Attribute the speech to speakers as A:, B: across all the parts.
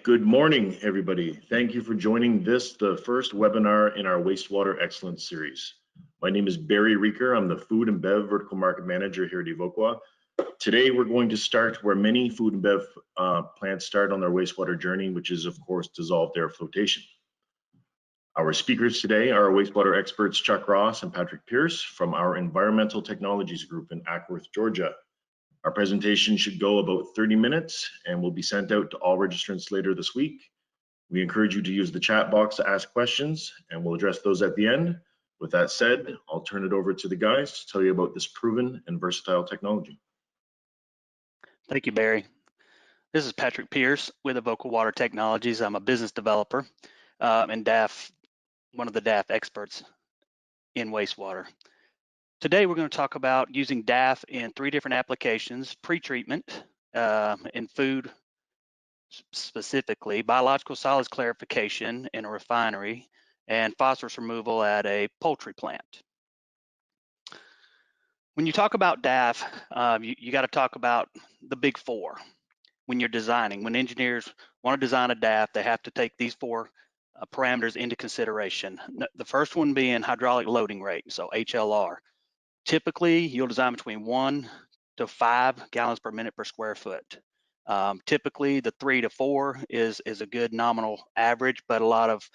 A: Good morning, everybody. Thank you for joining the first webinar in our Wastewater Excellence series. My name is Barry Reeker. I'm the Food and Bev Vertical Market Manager here at Evoqua. Today, we're going to start where many food and bev plants start on their wastewater journey, which is, of course, dissolved air flotation. Our speakers today are wastewater experts Chuck Ross and Patrick Pierce from our Environmental Technologies Group in Ackworth, Georgia. Our presentation should go about 30 minutes and will be sent out to all registrants later this week. We encourage you to use the chat box to ask questions, and we'll address those at the end. With that said, I'll turn it over to the guys to tell you about this proven and versatile technology.
B: Thank you, Barry. This is Patrick Pierce with Evoqua Water Technologies. I'm a business developer and DAF, one of the DAF experts in wastewater. Today, we're going to talk about using DAF in 3 different applications: pretreatment in food, specifically biological solids clarification in a refinery, and phosphorus removal at a poultry plant. When you talk about DAF, you got to talk about the big 4. When you're designing, when engineers want to design a DAF, they have to take these 4 parameters into consideration. The first one being hydraulic loading rate, so HLR. Typically, you'll design between 1 to 5 gallons per minute per square foot. Typically, the 3 to 4 is a good nominal average, but a lot of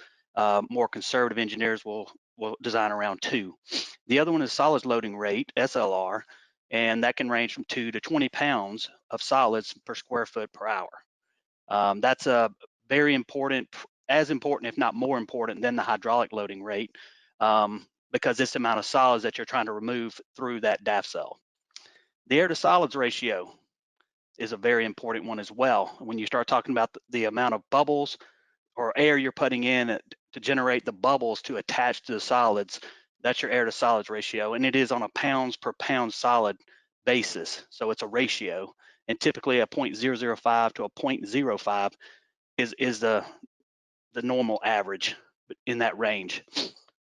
B: more conservative engineers will design around 2. The other one is solids loading rate, SLR, and that can range from 2 to 20 pounds of solids per square foot per hour. That's a very important, as important, if not more important than the hydraulic loading rate, because it's the amount of solids that you're trying to remove through that DAF cell. The air to solids ratio is a very important one as well. When you start talking about the amount of bubbles or air you're putting in to generate the bubbles to attach to the solids, that's your air to solids ratio, and it is on a pounds per pound solid basis. So it's a ratio, and typically a 0.005 to a 0.05 is the normal average in that range.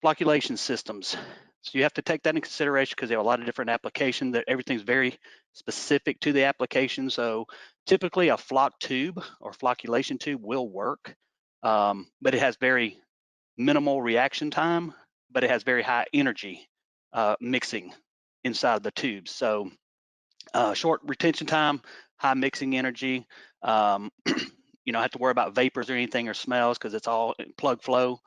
B: Flocculation systems. So you have to take that into consideration because they have a lot of different applications. That everything's very specific to the application. So typically a flock tube or flocculation tube will work, but it has very minimal reaction time, but it has very high energy mixing inside the tubes. So short retention time, high mixing energy. You don't have to worry about vapors or anything or smells because it's all plug flow.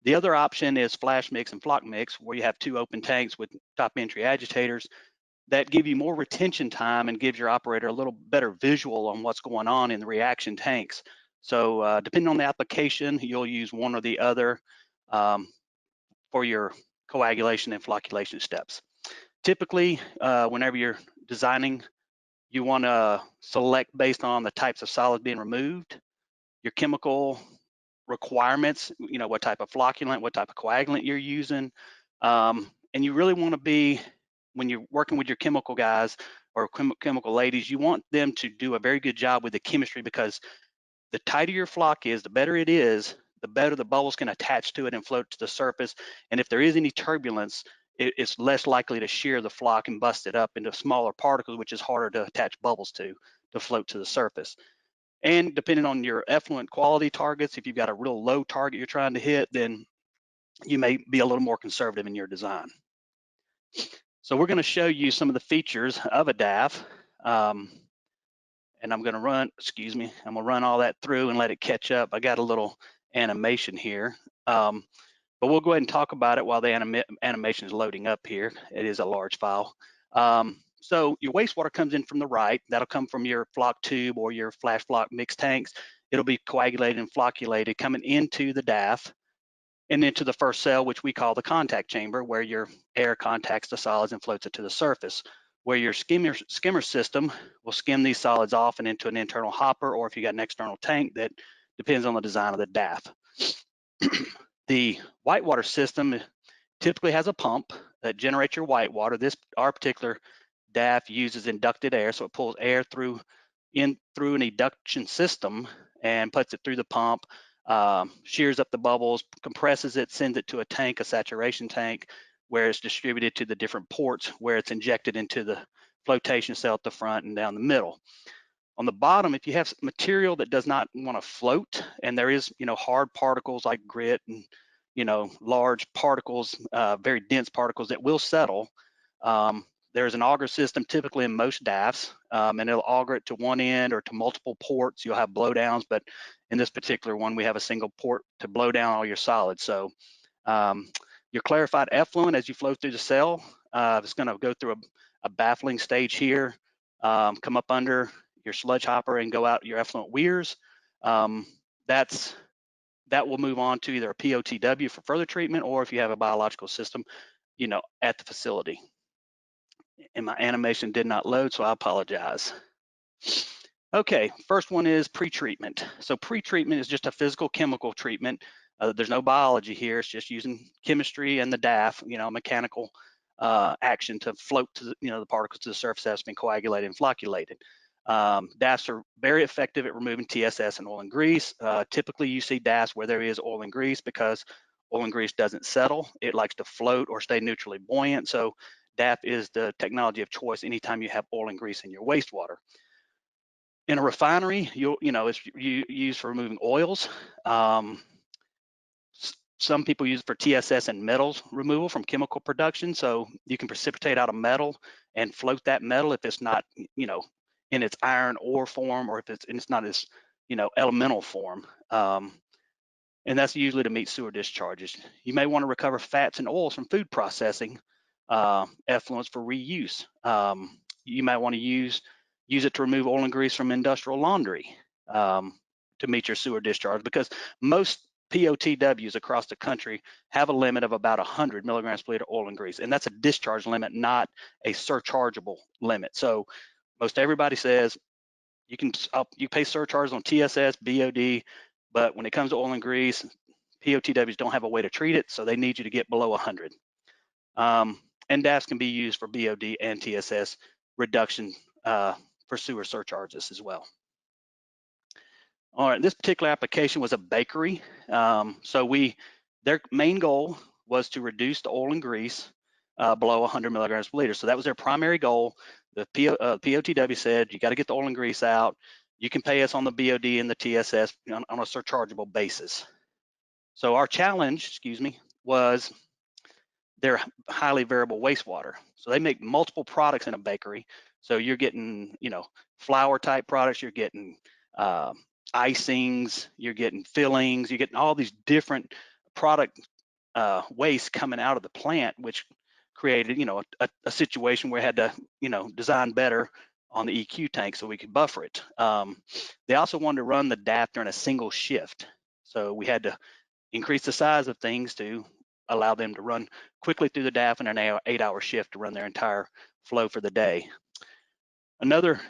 B: The other option is flash mix and flock mix, where you have 2 open tanks with top entry agitators that give you more retention time and gives your operator a little better visual on what's going on in the reaction tanks. So depending on the application, you'll use one or the other for your coagulation and flocculation steps. Typically, whenever you're designing, you want to select based on the types of solids being removed, your chemical requirements, what type of flocculant, what type of coagulant you're using, and you really want to be, when you're working with your chemical guys or chemical ladies, you want them to do a very good job with the chemistry, because the tighter your flock is, the better it is, the better the bubbles can attach to it and float to the surface. And if there is any turbulence, it's less likely to shear the flock and bust it up into smaller particles, which is harder to attach bubbles to float to the surface. And depending on your effluent quality targets, if you've got a real low target you're trying to hit, then you may be a little more conservative in your design. So we're going to show you some of the features of a DAF. And I'm going to run, I'm going to run all that through and let it catch up. I got a little animation here, but we'll go ahead and talk about it while the animation is loading up here. It is a large file. So your wastewater comes in from the right. That'll come from your flock tube or your flash flock mix tanks. It'll be coagulated and flocculated coming into the DAF and into the first cell, which we call the contact chamber, where your air contacts the solids and floats it to the surface, where your skimmer system will skim these solids off and into an internal hopper, or if you got an external tank, that depends on the design of the DAF. The whitewater system typically has a pump that generates your whitewater. Our particular DAF uses inducted air, so it pulls air through an induction system and puts it through the pump, shears up the bubbles, compresses it, sends it to a tank, a saturation tank, where it's distributed to the different ports where it's injected into the flotation cell at the front and down the middle. On the bottom, if you have material that does not want to float, and there is, hard particles like grit and, large particles, very dense particles that will settle, there's an auger system typically in most DAFs, and it'll auger it to one end or to multiple ports. You'll have blowdowns, but in this particular one, we have a single port to blow down all your solids. So your clarified effluent, as you flow through the cell, it's going to go through a baffling stage here, come up under your sludge hopper and go out your effluent weirs. That will move on to either a POTW for further treatment, or if you have a biological system, at the facility. And my animation did not load, so I apologize. Okay, first one is pretreatment. So pretreatment is just a physical chemical treatment. There's no biology here. It's just using chemistry and the DAF, mechanical action to float to the particles to the surface that's been coagulated and flocculated. DAFs are very effective at removing TSS and oil and grease. Typically, you see DAFs where there is oil and grease because oil and grease doesn't settle. It likes to float or stay neutrally buoyant. So DAF is the technology of choice anytime you have oil and grease in your wastewater. In a refinery, it's used for removing oils. Some people use it for TSS and metals removal from chemical production. So you can precipitate out a metal and float that metal if it's not, in its iron ore form, or if it's not its, elemental form. And that's usually to meet sewer discharges. You may want to recover fats and oils from food processing, effluents for reuse. You might want to use it to remove oil and grease from industrial laundry to meet your sewer discharge, because most POTWs across the country have a limit of about 100 milligrams per liter oil and grease, and that's a discharge limit, not a surchargeable limit. So most everybody says you pay surcharges on TSS, BOD, but when it comes to oil and grease, POTWs don't have a way to treat it, so they need you to get below 100. And DAFs can be used for BOD and TSS reduction for sewer surcharges as well. All right, this particular application was a bakery. Their main goal was to reduce the oil and grease below 100 milligrams per liter. So that was their primary goal. The POTW said, you got to get the oil and grease out. You can pay us on the BOD and the TSS on a surchargeable basis. So our challenge, was their highly variable wastewater. So they make multiple products in a bakery. So you're getting, flour type products, you're getting icings, you're getting fillings, you're getting all these different product waste coming out of the plant, which created, a situation where we had to, design better on the EQ tank so we could buffer it. They also wanted to run the DAF during a single shift. So we had to increase the size of things to allow them to run quickly through the DAF in an 8-hour shift to run their entire flow for the day. Another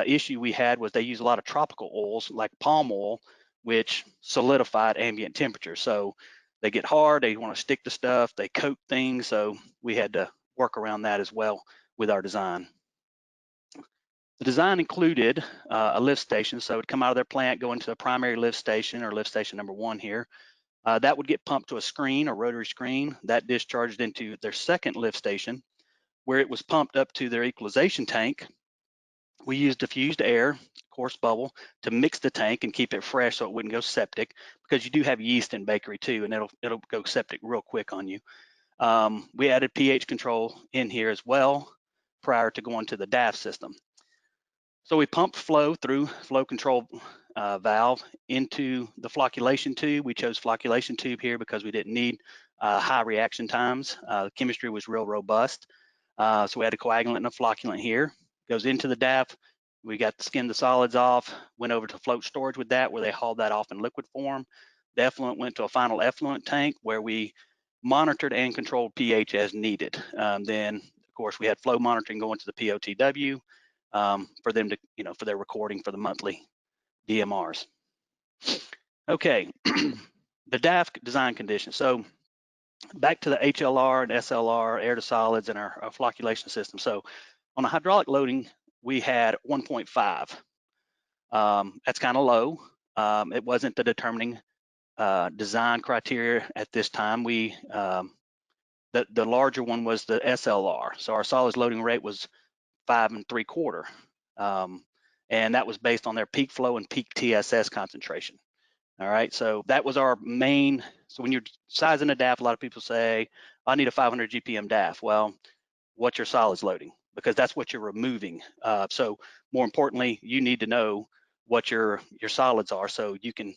B: issue we had was they use a lot of tropical oils like palm oil, which solidify at ambient temperature. So they get hard, they want to stick to stuff, they coat things. So we had to work around that as well with our design. The design included a lift station. So it would come out of their plant, go into the primary lift station, or lift station number 1 here. That would get pumped to a screen, a rotary screen, that discharged into their second lift station, where it was pumped up to their equalization tank. We used diffused air, coarse bubble, to mix the tank and keep it fresh so it wouldn't go septic, because you do have yeast in bakery too, and it'll go septic real quick on you. We added pH control in here as well prior to going to the DAF system. So we pumped flow through flow control valve into the flocculation tube. We chose flocculation tube here because we didn't need high reaction times. The chemistry was real robust. So we had a coagulant and a flocculant here. Goes into the DAF. We got to skin the solids off, went over to float storage with that, where they hauled that off in liquid form. The effluent went to a final effluent tank where we monitored and controlled pH as needed. Then, of course, we had flow monitoring going to the POTW for them to, for their recording for the monthly DMRs. Okay, the DAF design conditions. So back to the HLR and SLR, air to solids, and our flocculation system. So on a hydraulic loading, we had 1.5. That's kind of low. It wasn't the determining design criteria at this time. The larger one was the SLR. So our solids loading rate was 5 3/4. And and that was based on their peak flow and peak TSS concentration. All right, so that was our main. So when you're sizing a DAF, a lot of people say, I need a 500 GPM DAF. Well, what's your solids loading? Because that's what you're removing. So more importantly, you need to know what your solids are so you can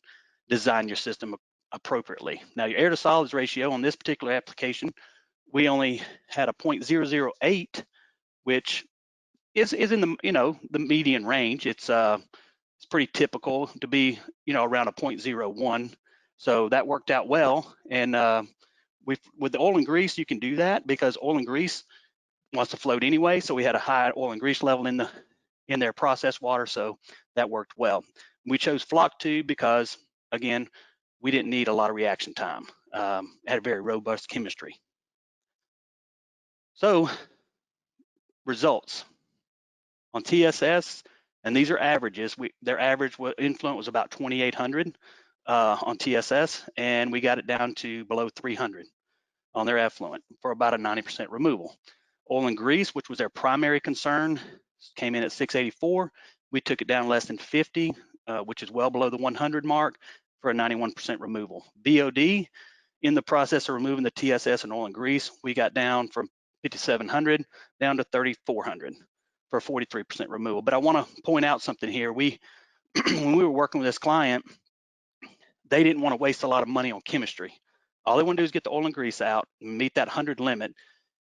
B: design your system appropriately. Now, your air to solids ratio on this particular application, we only had a 0.008, which is in the the median range. It's pretty typical to be around a 0.01. So that worked out well. And with the oil and grease, you can do that because oil and grease wants to float anyway. So we had a high oil and grease level in their process water. So that worked well. We chose flock tube because, again, we didn't need a lot of reaction time. It had a very robust chemistry. So results on TSS, and these are averages. Their average influent was about 2,800 on TSS, and we got it down to below 300 on their effluent for about a 90% removal. Oil and grease, which was their primary concern, came in at 684. We took it down less than 50, which is well below the 100 mark for a 91% removal. BOD, in the process of removing the TSS and oil and grease, we got down from 5,700 down to 3,400 for a 43% removal. But I want to point out something here. When we were working with this client, they didn't want to waste a lot of money on chemistry. All they want to do is get the oil and grease out, meet that 100 limit,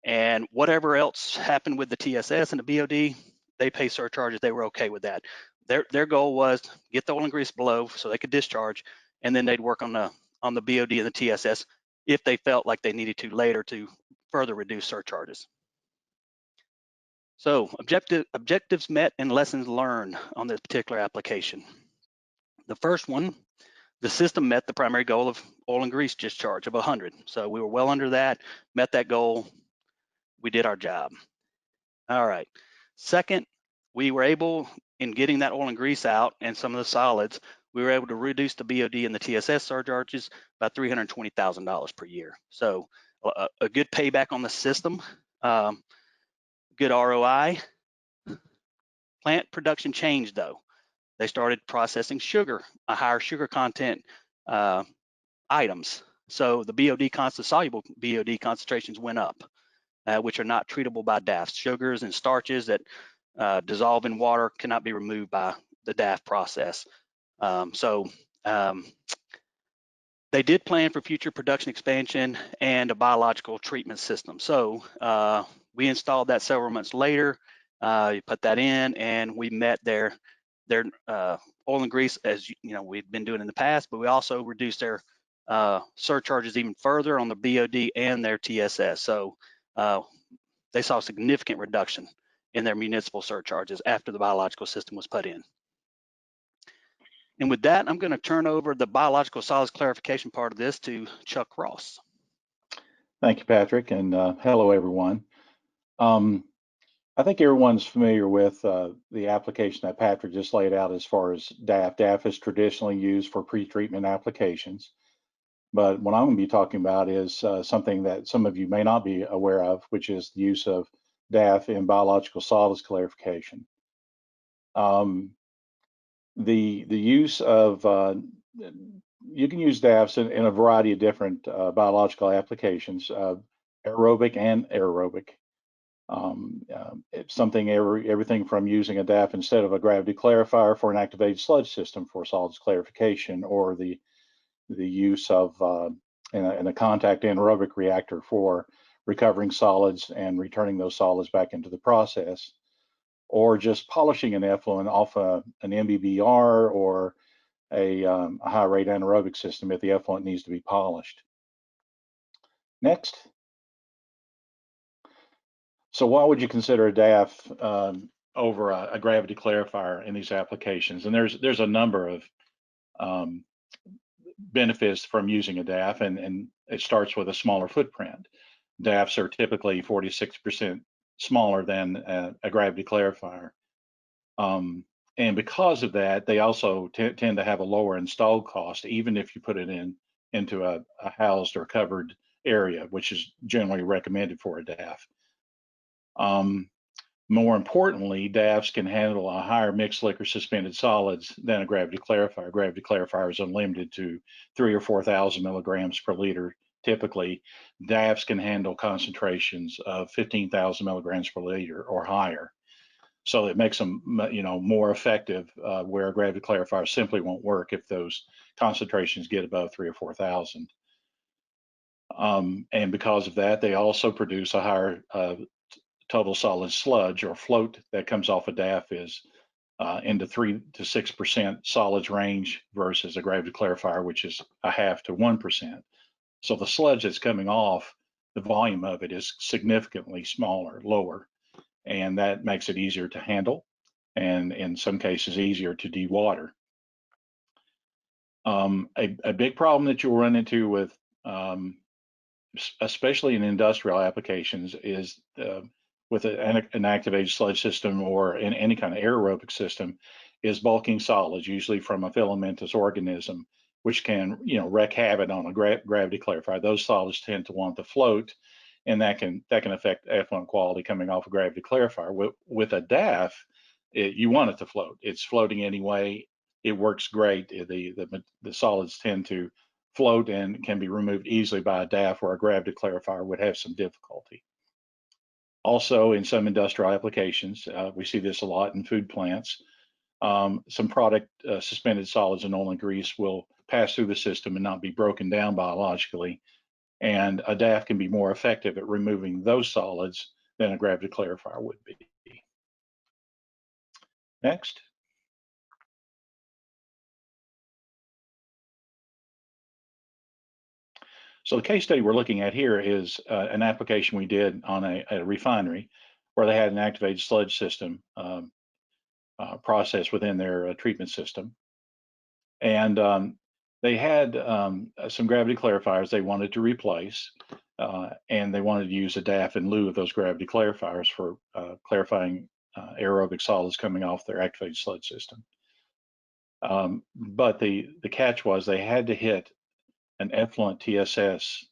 B: and whatever else happened with the TSS and the BOD, they pay surcharges. They were okay with that. Their goal was get the oil and grease below so they could discharge, and then they'd work on the BOD and the TSS if they felt like they needed to later to further reduce surcharges. So objectives met and lessons learned on this particular application. The first one, the system met the primary goal of oil and grease discharge of 100. So we were well under that, met that goal. We did our job. All right. Second, we were able, in getting that oil and grease out and some of the solids, we were able to reduce the BOD and the TSS surcharges by $320,000 per year. So a good payback on the system, good ROI. Plant production changed though. They started processing sugar, a higher sugar content items. So the BOD soluble BOD concentrations went up, which are not treatable by DAF. Sugars and starches that dissolve in water cannot be removed by the DAF process. They did plan for future production expansion and a biological treatment system. So we installed that several months later. You put that in, and we met their oil and grease, as we've been doing in the past, but we also reduced their surcharges even further on the BOD and their TSS. So they saw a significant reduction in their municipal surcharges after the biological system was put in. And with that, I'm going to turn over the biological solids clarification part of this to Chuck Ross.
C: Thank you, Patrick, and hello, everyone. I think everyone's familiar with the application that Patrick just laid out as far as DAF. DAF is traditionally used for pretreatment applications, but what I'm going to be talking about is something that some of you may not be aware of, which is the use of DAF in biological solids clarification. The use of you can use DAFs in a variety of different biological applications, aerobic and aerobic. It's something everything from using a DAF instead of a gravity clarifier for an activated sludge system for solids clarification, or the use of in a contact anaerobic reactor for recovering solids and returning those solids back into the process, or just polishing an effluent off an MBBR or a high rate anaerobic system if the effluent needs to be polished. Next. So why would you consider a DAF over a gravity clarifier in these applications? And there's a number of benefits from using a DAF, and it starts with a smaller footprint. DAFs are typically 46% smaller than a gravity clarifier. And because of that, they also tend to have a lower install cost, even if you put it into a housed or covered area, which is generally recommended for a DAF. More importantly, DAFs can handle a higher mixed liquor suspended solids than a gravity clarifier. Gravity clarifier is unlimited to 3,000 or 4,000 milligrams per liter. Typically, DAFs can handle concentrations of 15,000 milligrams per liter or higher. So it makes them, more effective, where a gravity clarifier simply won't work if those concentrations get above 3,000 or 4,000. And because of that, they also produce a higher total solid sludge or float that comes off a DAF is in the 3 to 6% solids range versus a gravity clarifier, which is 0.5 to 1%. So the sludge that's coming off, the volume of it is significantly smaller, lower, and that makes it easier to handle and in some cases easier to dewater. A big problem that you'll run into with especially in industrial applications is with an activated sludge system or in any kind of aerobic system is bulking solids, usually from a filamentous organism, which can wreak havoc on a gravity clarifier. Those solids tend to want to float, and that can affect effluent quality coming off a gravity clarifier. With a DAF, you want it to float. It's floating anyway. It works great. The solids tend to float and can be removed easily by a DAF, where a gravity clarifier would have some difficulty. Also, in some industrial applications, we see this a lot in food plants. Some product suspended solids in oil and grease will pass through the system and not be broken down biologically, and a DAF can be more effective at removing those solids than a gravity clarifier would be. Next. So the case study we're looking at here is an application we did on a refinery where they had an activated sludge system process within their treatment system. And they had some gravity clarifiers they wanted to replace, and they wanted to use a DAF in lieu of those gravity clarifiers for clarifying aerobic solids coming off their activated sludge system. But the catch was they had to hit an effluent TSS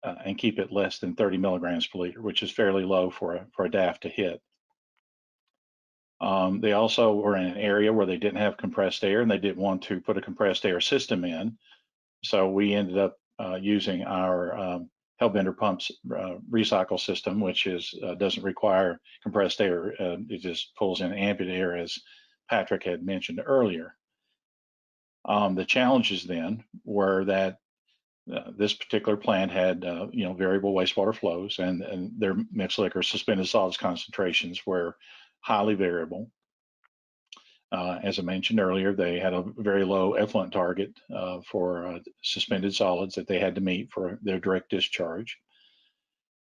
C: and keep it less than 30 milligrams per liter, which is fairly low for a DAF to hit. They also were in an area where they didn't have compressed air, and they didn't want to put a compressed air system in. So we ended up using our Hellbender pumps recycle system, which doesn't require compressed air. It just pulls in ambient air, as Patrick had mentioned earlier. The challenges then were that this particular plant had variable wastewater flows, and their mixed liquor suspended solids concentrations were highly variable. As I mentioned earlier, they had a very low effluent target for suspended solids that they had to meet for their direct discharge.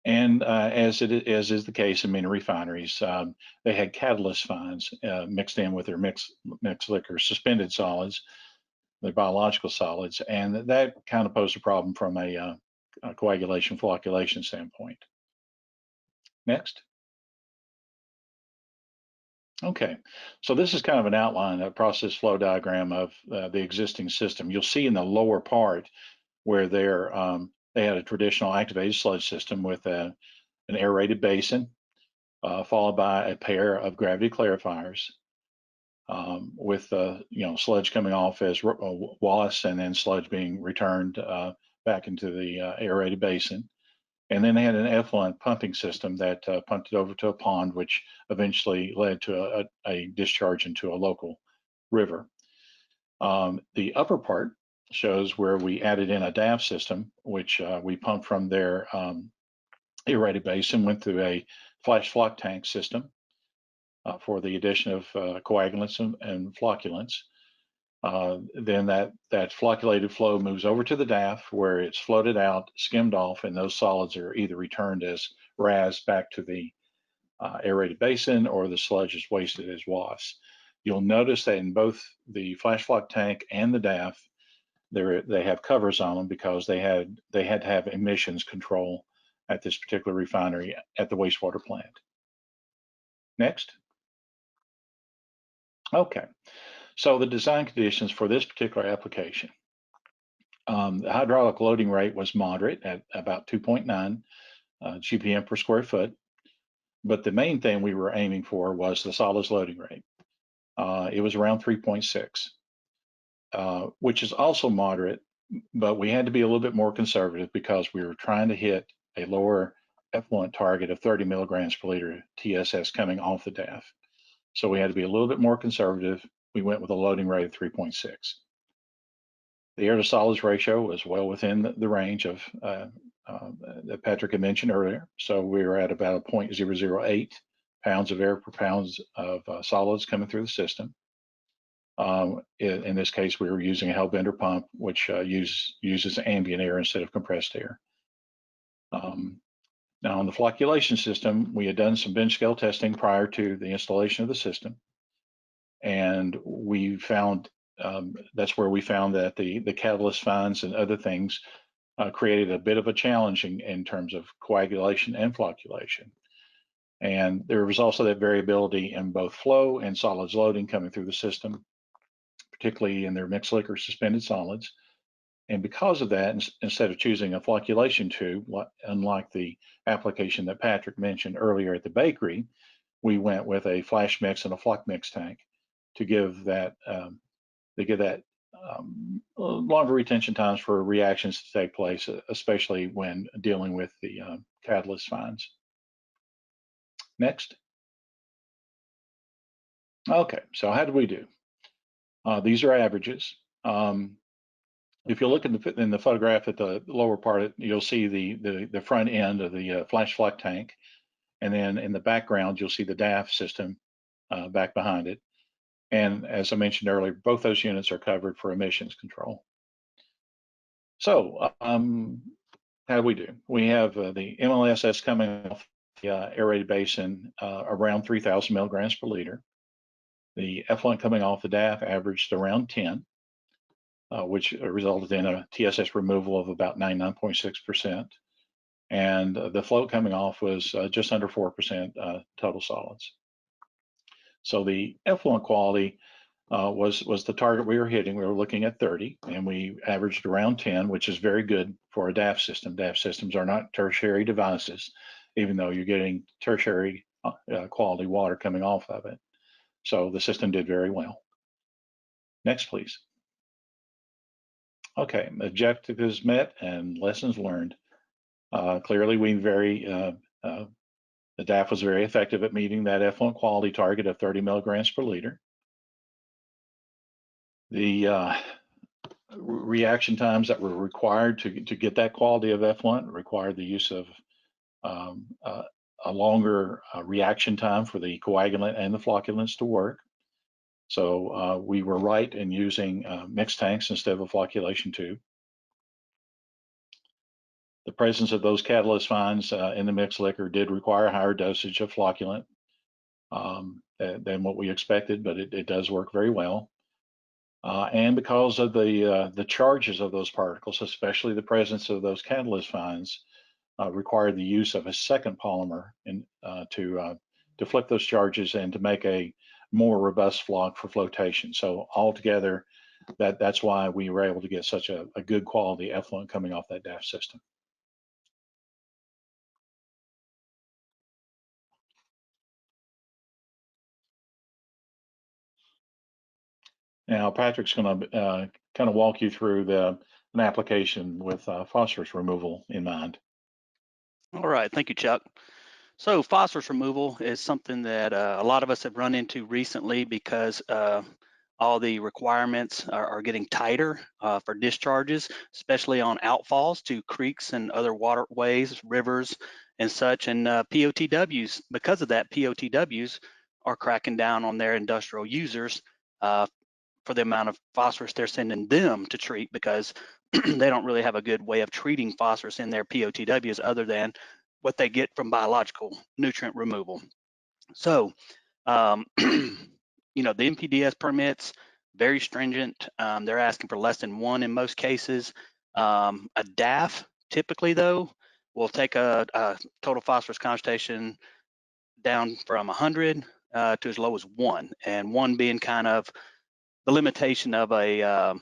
C: And as is the case in many refineries, they had catalyst fines mixed in with their mixed liquor suspended solids, the biological solids, and that kind of posed a problem from a coagulation flocculation standpoint. Next. Okay, so this is kind of an outline, a process flow diagram of the existing system. You'll see in the lower part where they had a traditional activated sludge system with an aerated basin, followed by a pair of gravity clarifiers, with sludge coming off as wash and then sludge being returned back into the aerated basin. And then they had an effluent pumping system that pumped it over to a pond, which eventually led to a discharge into a local river. The upper part shows where we added in a DAF system, which we pumped from their aerated basin, went through a flash floc tank system for the addition of coagulants and flocculants. Then that flocculated flow moves over to the DAF, where it's floated out, skimmed off, and those solids are either returned as RAS back to the aerated basin, or the sludge is wasted as WAS. You'll notice that in both the flash floc tank and the DAF, they have covers on them because they had to have emissions control at this particular refinery at the wastewater plant. Next. Okay, so the design conditions for this particular application. The hydraulic loading rate was moderate at about 2.9 GPM per square foot. But the main thing we were aiming for was the solids loading rate. It was around 3.6, which is also moderate, but we had to be a little bit more conservative because we were trying to hit a lower effluent target of 30 milligrams per liter TSS coming off the DAF. So we had to be a little bit more conservative. We went with a loading rate of 3.6. The air to solids ratio was well within the range of that Patrick had mentioned earlier. So we were at about 0.008 pounds of air per pounds of solids coming through the system. In this case, we were using a Hellbender pump, which uses ambient air instead of compressed air. Now, on the flocculation system, we had done some bench scale testing prior to the installation of the system. And we found, that's where we found that the catalyst fines and other things created a bit of a challenge in terms of coagulation and flocculation. And there was also that variability in both flow and solids loading coming through the system, particularly in their mixed liquor suspended solids. And because of that, instead of choosing a flocculation tube, unlike the application that Patrick mentioned earlier at the bakery, we went with a flash mix and a flock mix tank to give that longer retention times for reactions to take place, especially when dealing with the catalyst fines. Next. Okay, so how did we do? These are averages. If you look in the photograph at the lower part, you'll see the front end of the flash flock tank, and then in the background you'll see the DAF system back behind it. And as I mentioned earlier, both those units are covered for emissions control. So how do we do? We have the MLSS coming off the aerated basin around 3,000 milligrams per liter. The effluent coming off the DAF averaged around 10. Which resulted in a TSS removal of about 99.6%. And the float coming off was just under 4% total solids. So the effluent quality was the target we were hitting. We were looking at 30, and we averaged around 10, which is very good for a DAF system. DAF systems are not tertiary devices, even though you're getting tertiary quality water coming off of it. So the system did very well. Next, please. Okay, objective is met and lessons learned. Clearly, the DAF was very effective at meeting that effluent quality target of 30 milligrams per liter. The reaction times that were required to get that quality of effluent required the use of a longer reaction time for the coagulant and the flocculants to work. So we were right in using mixed tanks instead of a flocculation tube. The presence of those catalyst fines in the mixed liquor did require a higher dosage of flocculant than what we expected, but it does work very well. And because of the charges of those particles, especially the presence of those catalyst fines, required the use of a second polymer to flip those charges and to make a more robust flock for flotation. So altogether, that's why we were able to get such a good quality effluent coming off that DAF system. Now, Patrick's going to kind of walk you through an application with phosphorus removal in mind.
B: All right, thank you, Chuck. So phosphorus removal is something that a lot of us have run into recently because all the requirements are getting tighter for discharges, especially on outfalls to creeks and other waterways, rivers, and such. And POTWs, because of that, POTWs are cracking down on their industrial users for the amount of phosphorus they're sending them to treat, because they don't really have a good way of treating phosphorus in their POTWs other than what they get from biological nutrient removal. So, you know, the NPDES permits, very stringent. They're asking for less than 1 in most cases. A DAF, typically though, will take a total phosphorus concentration down from 100 to as low as 1, and 1 being kind of the limitation of an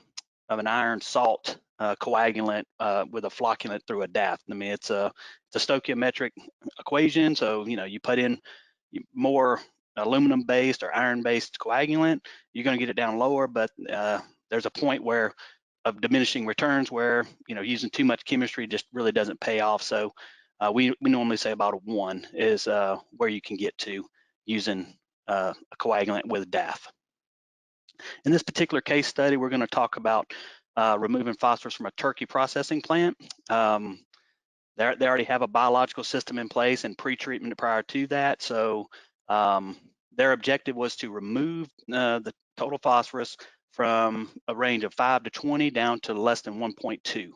B: iron salt coagulant with a flocculant through a DAF. I mean, it's a stoichiometric equation. So, you put in more aluminum-based or iron-based coagulant, you're going to get it down lower, but there's a point where of diminishing returns where, using too much chemistry just really doesn't pay off. So we normally say about a 1 is where you can get to using a coagulant with DAF. In this particular case study, we're going to talk about removing phosphorus from a turkey processing plant. They already have a biological system in place and pre-treatment prior to that. So their objective was to remove the total phosphorus from a range of 5 to 20 down to less than 1.2.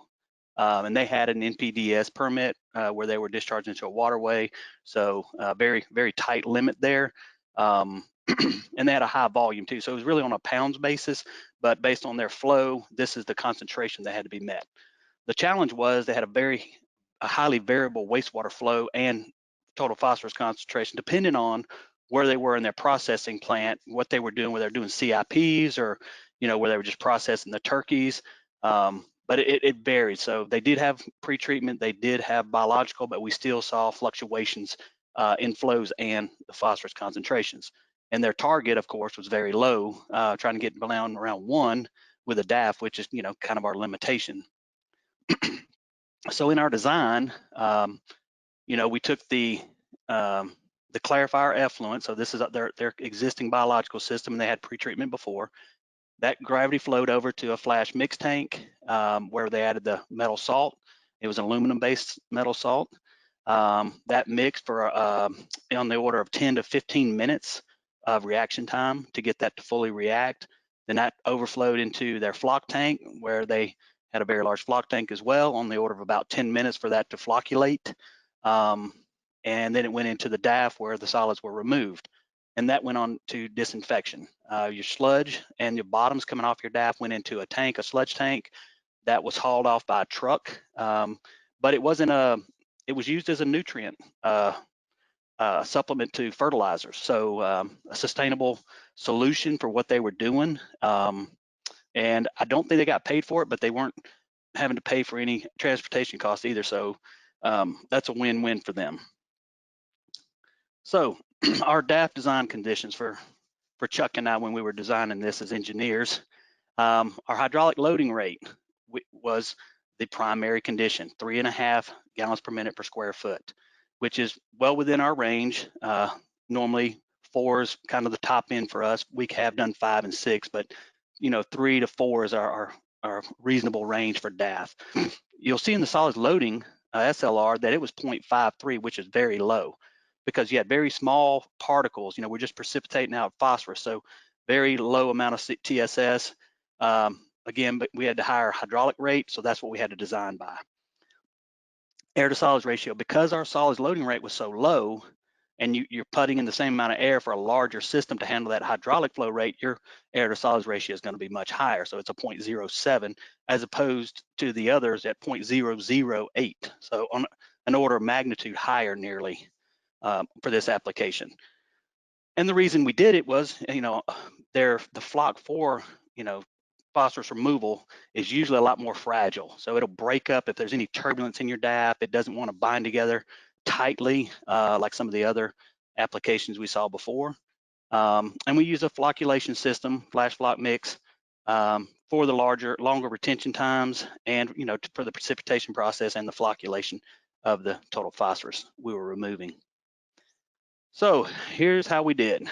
B: And they had an NPDES permit where they were discharged into a waterway. So very, very tight limit there. And they had a high volume too. So it was really on a pounds basis, but based on their flow, this is the concentration that had to be met. The challenge was they had a highly variable wastewater flow and total phosphorus concentration, depending on where they were in their processing plant, what they were doing, whether they're doing CIPs or, where they were just processing the turkeys. But it varied. So they did have pre-treatment, they did have biological, but we still saw fluctuations in flows and the phosphorus concentrations. And their target, of course, was very low, trying to get down around 1 with a DAF, which is, kind of our limitation. So in our design, we took the clarifier effluent. So this is their existing biological system, and they had pre-treatment before. That gravity flowed over to a flash mix tank where they added the metal salt. It was an aluminum-based metal salt. That mixed for on the order of 10 to 15 minutes of reaction time to get that to fully react. Then that overflowed into their flock tank, where they had a very large flock tank as well, on the order of about 10 minutes for that to flocculate. And then it went into the DAF where the solids were removed. And that went on to disinfection. Your sludge and your bottoms coming off your DAF went into a tank, a sludge tank, that was hauled off by a truck. But it wasn't it was used as a nutrient supplement to fertilizers. So a sustainable solution for what they were doing. And I don't think they got paid for it, but they weren't having to pay for any transportation costs either. So that's a win-win for them. So our DAF design conditions for Chuck and I when we were designing this as engineers, our hydraulic loading rate was the primary condition, 3.5 gallons per minute per square foot, which is well within our range. Normally 4 is kind of the top end for us. We have done 5 and 6, but 3 to 4 is our reasonable range for DAF. You'll see in the solids loading SLR that it was 0.53, which is very low, because you had very small particles. We're just precipitating out phosphorus, so very low amount of TSS. Again, but we had the higher hydraulic rate, so that's what we had to design by. Air to solids ratio, because our solids loading rate was so low, and you're putting in the same amount of air for a larger system to handle that hydraulic flow rate, your air to solids ratio is going to be much higher. So it's a 0.07 as opposed to the others at 0.008. So on an order of magnitude higher nearly for this application. And the reason we did it was, the flock 4, phosphorus removal is usually a lot more fragile. So it'll break up if there's any turbulence in your DAF. It doesn't want to bind together tightly like some of the other applications we saw before. And we use a flocculation system, flash flock mix, for the longer retention times and, for the precipitation process and the flocculation of the total phosphorus we were removing. So here's how we did.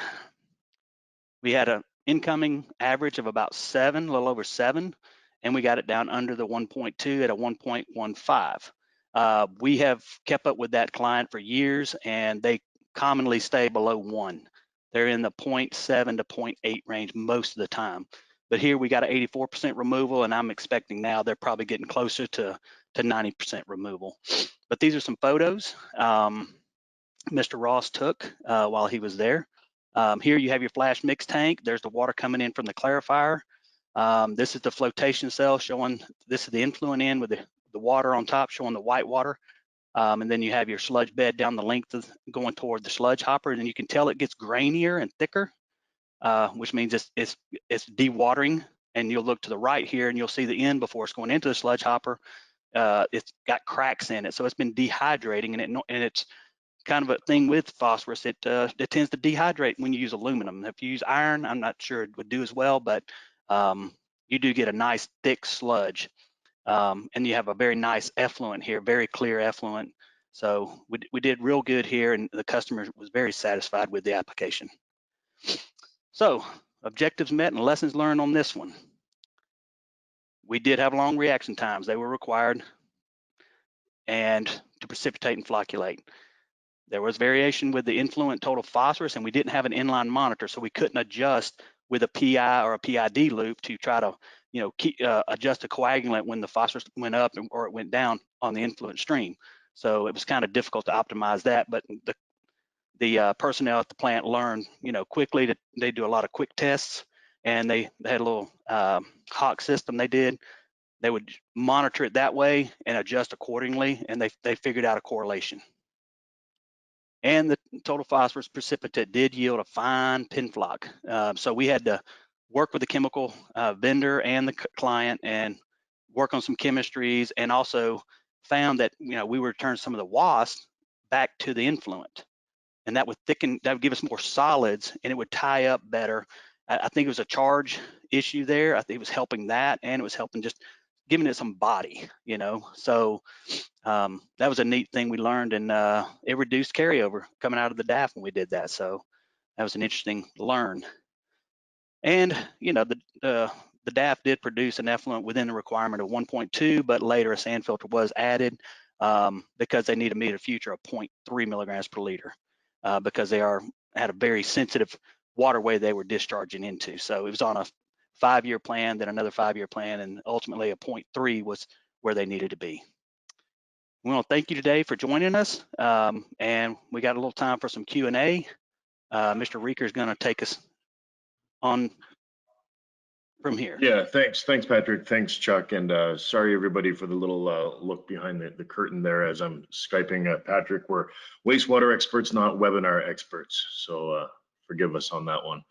B: We had an incoming average of about 7, a little over 7, and we got it down under the 1.2 at a 1.15. We have kept up with that client for years, and they commonly stay below 1. They're in the 0.7 to 0.8 range most of the time. But here we got an 84% removal, and I'm expecting now they're probably getting closer to 90% removal. But these are some photos Mr. Ross took while he was there. Here you have your flash mix tank. There's the water coming in from the clarifier. This is the flotation cell showing, this is the influent end with the water on top showing the white water. And then you have your sludge bed down the length of going toward the sludge hopper, and you can tell it gets grainier and thicker, which means it's dewatering and you'll look to the right here and you'll see the end before it's going into the sludge hopper. It's got cracks in it, so it's been dehydrating, and it's kind of a thing with phosphorus. It tends to dehydrate when you use aluminum. If you use iron, I'm not sure it would do as well, but you do get a nice thick sludge, and you have a very nice effluent here, very clear effluent. So we did real good here, and the customer was very satisfied with the application. So objectives met and lessons learned on this one. We did have long reaction times. They were required, and to precipitate and flocculate. There was variation with the influent total phosphorus, and we didn't have an inline monitor, so we couldn't adjust with a PI or a PID loop to try to, adjust the coagulant when the phosphorus went up or it went down on the influent stream. So it was kind of difficult to optimize that, but the personnel at the plant learned, quickly that they do a lot of quick tests, and they had a little hawk system they did. They would monitor it that way and adjust accordingly, and they figured out a correlation. And the total phosphorus precipitate did yield a fine pin flock. So we had to work with the chemical vendor and the client and work on some chemistries, and also found that we would return some of the wasp back to the influent, and that would thicken, that would give us more solids, and it would tie up better. I think it was a charge issue there. I think it was helping that, and it was helping just giving it some body, So that was a neat thing we learned, and it reduced carryover coming out of the DAF when we did that. So that was an interesting learn. And the DAF did produce an effluent within the requirement of 1.2, but later a sand filter was added because they need to meet a future of 0.3 milligrams per liter because they had a very sensitive waterway they were discharging into. So it was on a 5-year plan, then another 5-year plan, and ultimately a 0.3 was where they needed to be. We want to thank you today for joining us, and we got a little time for some Q&A. Mr. Reeker is going to take us on from here.
A: Yeah, thanks, Patrick. Thanks, Chuck. And sorry, everybody, for the little look behind the curtain there as I'm Skyping Patrick. We're wastewater experts, not webinar experts. So forgive us on that one.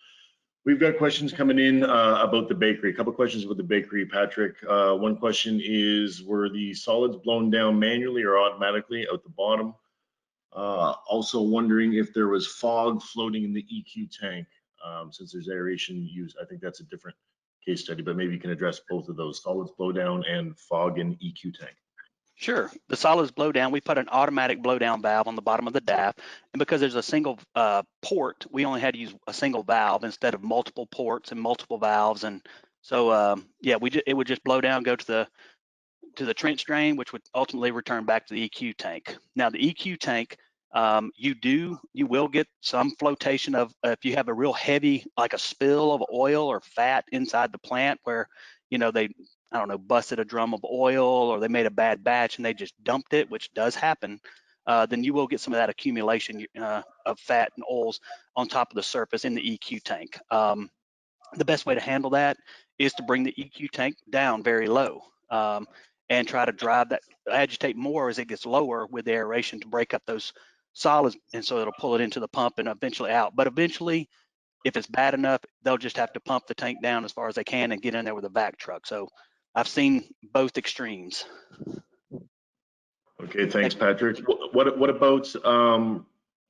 A: We've got questions coming in about the bakery. A couple questions about the bakery, Patrick. One question is, were the solids blown down manually or automatically out the bottom? Also wondering if there was fog floating in the EQ tank, since there's aeration used. I think that's a different case study, but maybe you can address both of those, solids blow down and fog in EQ tank.
B: Sure. The solids blow down, we put an automatic blow down valve on the bottom of the DAF, and because there's a single port, we only had to use a single valve instead of multiple ports and multiple valves. And so yeah, it would just blow down, go to the trench drain, which would ultimately return back to the EQ tank. Now the EQ tank, you will get some flotation of, if you have a real heavy, like a spill of oil or fat inside the plant where, they, I don't know, busted a drum of oil or they made a bad batch and they just dumped it, which does happen, then you will get some of that accumulation of fat and oils on top of the surface in the EQ tank. The best way to handle that is to bring the EQ tank down very low and try to drive that, agitate more as it gets lower with the aeration to break up those solids, and so it'll pull it into the pump and eventually out. But eventually, if it's bad enough, they'll just have to pump the tank down as far as they can and get in there with a vac truck. So I've seen both extremes.
A: Okay, thanks, Patrick. What about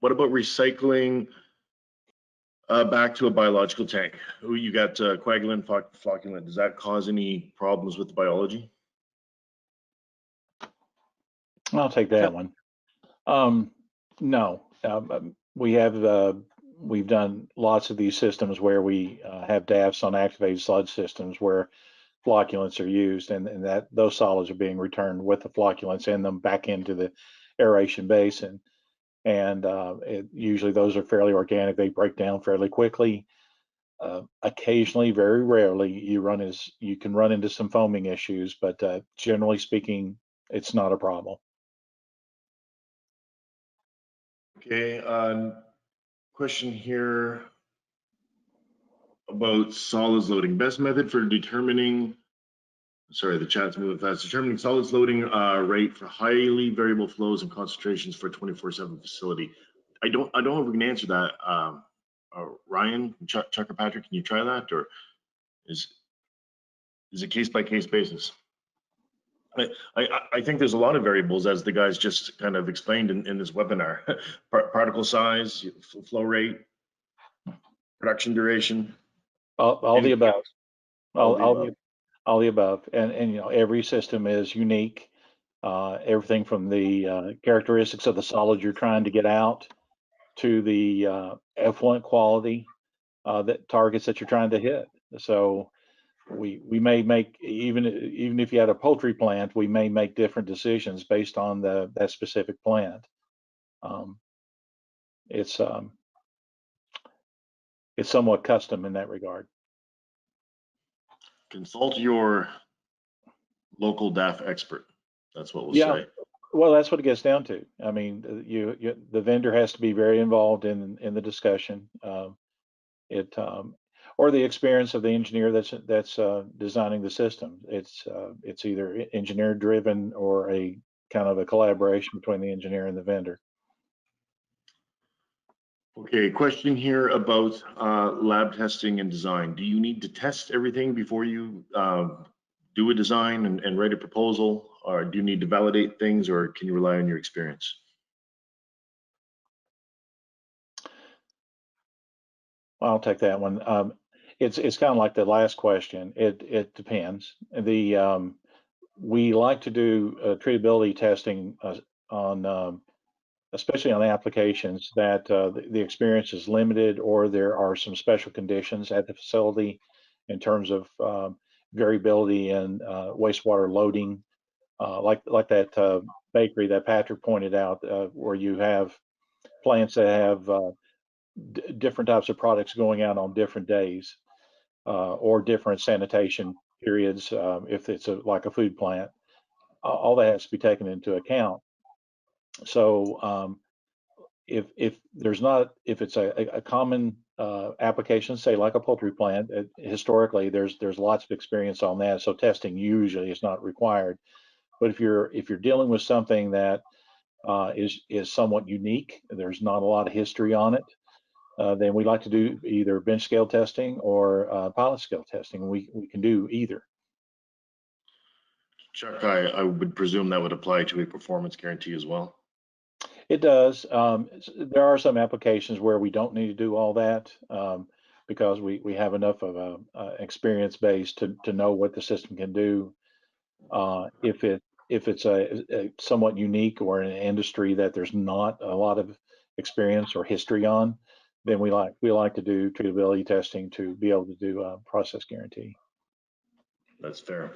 A: recycling back to a biological tank? You got coagulant, flocculant. Does that cause any problems with the biology?
C: I'll take that one. No, we've done lots of these systems where we have DAFs on activated sludge systems where flocculants are used, and that those solids are being returned with the flocculants in them back into the aeration basin. And usually those are fairly organic. They break down fairly quickly. Occasionally, very rarely, you can run into some foaming issues, but generally speaking, it's not a problem.
A: Okay, question here about solids loading. Best method for determining, sorry, the chat's moving fast, determining solids loading rate for highly variable flows and concentrations for a 24/7 facility. I don't know if we can answer that. Ryan, Chuck or Patrick, can you try that? Or is is a case-by-case basis. I think there's a lot of variables, as the guys just kind of explained in this webinar. Particle size, flow rate, production duration.
C: All the above.
A: All the above.
C: All the above. And you know, every system is unique. Everything from the characteristics of the solid you're trying to get out to the effluent quality that targets that you're trying to hit. So we may make, even if you had a poultry plant, we may make different decisions based on that specific plant. It's somewhat custom in that regard.
A: Consult your local DAF expert. That's what we'll say.
C: Well, that's what it gets down to. I mean, the vendor has to be very involved in the discussion. Or the experience of the engineer that's designing the system. It's either engineer driven or a kind of a collaboration between the engineer and the vendor.
A: Okay, question here about lab testing and design. Do you need to test everything before you do a design and write a proposal, or do you need to validate things, or can you rely on your experience?
C: I'll take that one. It's kind of like the last question. It depends. We like to do treatability testing on especially on applications that the experience is limited, or there are some special conditions at the facility in terms of variability in wastewater loading, like that bakery that Patrick pointed out, where you have plants that have different types of products going out on different days, or different sanitation periods, if it's like a food plant. All that has to be taken into account. So if it's a common application, say like a poultry plant, historically there's lots of experience on that, so testing usually is not required. But if you're dealing with something that is somewhat unique, there's not a lot of history on it, then we like to do either bench scale testing or pilot scale testing. We can do either.
A: Chuck, I would presume that would apply to a performance guarantee as well.
C: It does. There are some applications where we don't need to do all that, because we have enough of a experience base to know what the system can do. If it's a somewhat unique or an industry that there's not a lot of experience or history on, then we like to do treatability testing to be able to do a process guarantee.
A: That's fair.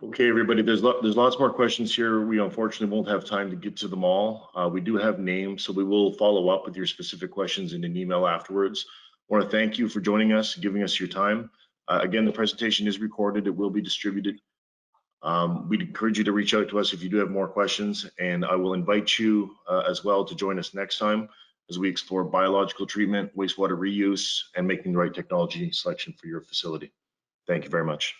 A: Okay, everybody, there's lots more questions here. We unfortunately won't have time to get to them all. We do have names, so we will follow up with your specific questions in an email afterwards. I want to thank you for joining us, giving us your time. Again, the presentation is recorded. It will be distributed. We'd encourage you to reach out to us if you do have more questions, and I will invite you as well to join us next time as we explore biological treatment, wastewater reuse, and making the right technology selection for your facility. Thank you very much.